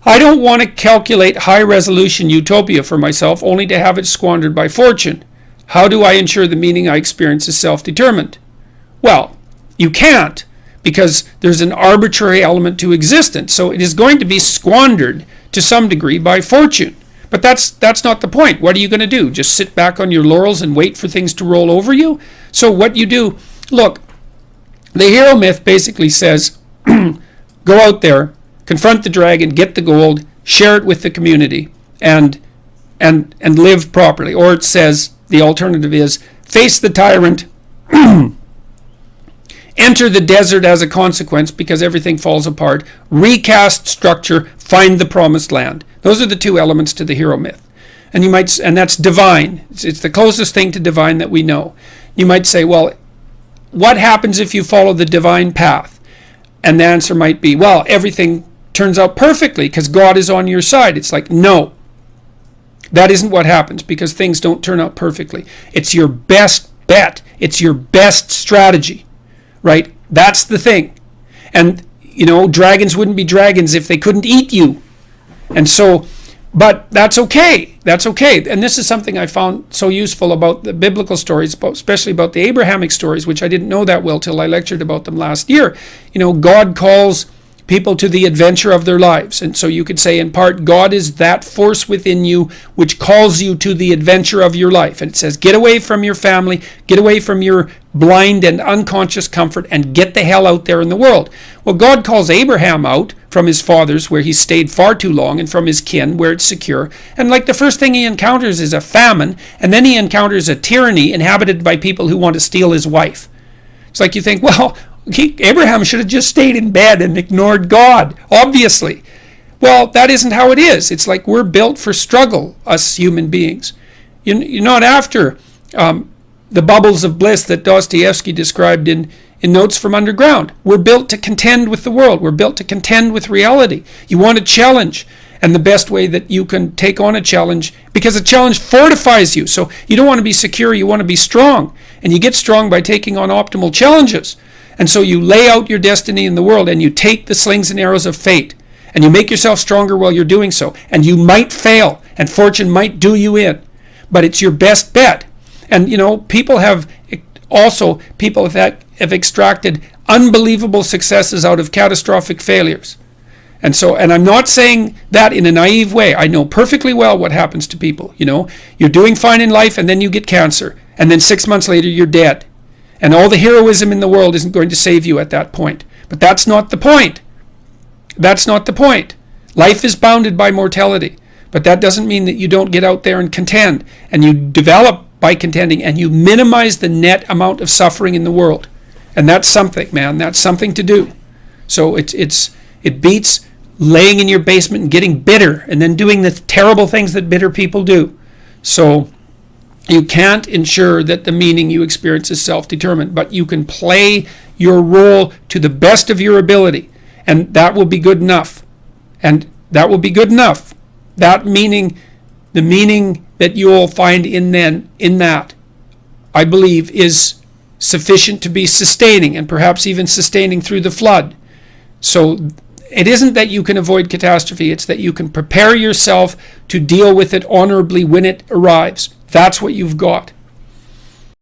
I don't want to calculate high-resolution utopia for myself only to have it squandered by fortune. How do I ensure the meaning I experience is self-determined? Well, you can't, because there's an arbitrary element to existence. So it is going to be squandered to some degree by fortune. But that's not the point. What are you going to do? Just sit back on your laurels and wait for things to roll over you? So what you do, look, the hero myth basically says, go out there, confront the dragon, get the gold, share it with the community, and live properly. Or it says, the alternative is, face the tyrant, enter the desert as a consequence because everything falls apart, recast structure, find the promised land. Those are the two elements to the hero myth. And that's divine. It's the closest thing to divine that we know. You might say, well, what happens if you follow the divine path? And the answer might be, well, everything turns out perfectly because God is on your side. It's like, no. That isn't what happens, because things don't turn out perfectly. It's your best bet. It's your best strategy, right? That's the thing. And, dragons wouldn't be dragons if they couldn't eat you. And so, but that's okay. That's okay. And this is something I found so useful about the biblical stories, especially about the Abrahamic stories, which I didn't know that well till I lectured about them last year. God calls people to the adventure of their lives. And so you could say, in part, God is that force within you which calls you to the adventure of your life. And it says, get away from your family, get away from your blind and unconscious comfort, and get the hell out there in the world. Well, God calls Abraham out from his fathers, where he stayed far too long, and from his kin, where it's secure. And like the first thing he encounters is a famine, and then he encounters a tyranny inhabited by people who want to steal his wife. It's like you think, well, Abraham should have just stayed in bed and ignored God, obviously. Well, that isn't how it is. It's like we're built for struggle, us human beings. You're not after the bubbles of bliss that Dostoevsky described in Notes from Underground. We're built to contend with the world. We're built to contend with reality. You want a challenge. And the best way that you can take on a challenge, because a challenge fortifies you. So you don't want to be secure, you want to be strong. And you get strong by taking on optimal challenges. And so you lay out your destiny in the world, and you take the slings and arrows of fate, and you make yourself stronger while you're doing so. And you might fail, and fortune might do you in, but it's your best bet. And people have extracted unbelievable successes out of catastrophic failures. And I'm not saying that in a naive way. I know perfectly well what happens to people. You're doing fine in life, and then you get cancer, and then 6 months later you're dead. And all the heroism in the world isn't going to save you at that point. But that's not the point. That's not the point. Life is bounded by mortality. But that doesn't mean that you don't get out there and contend. And you develop by contending, and you minimize the net amount of suffering in the world. And that's something, man. That's something to do. So it beats laying in your basement and getting bitter and then doing the terrible things that bitter people do. So you can't ensure that the meaning you experience is self-determined, but you can play your role to the best of your ability, and that will be good enough. And that will be good enough. That meaning, the meaning that you'll find in that, I believe, is sufficient to be sustaining, and perhaps even sustaining through the flood. So it isn't that you can avoid catastrophe, it's that you can prepare yourself to deal with it honorably when it arrives. That's what you've got.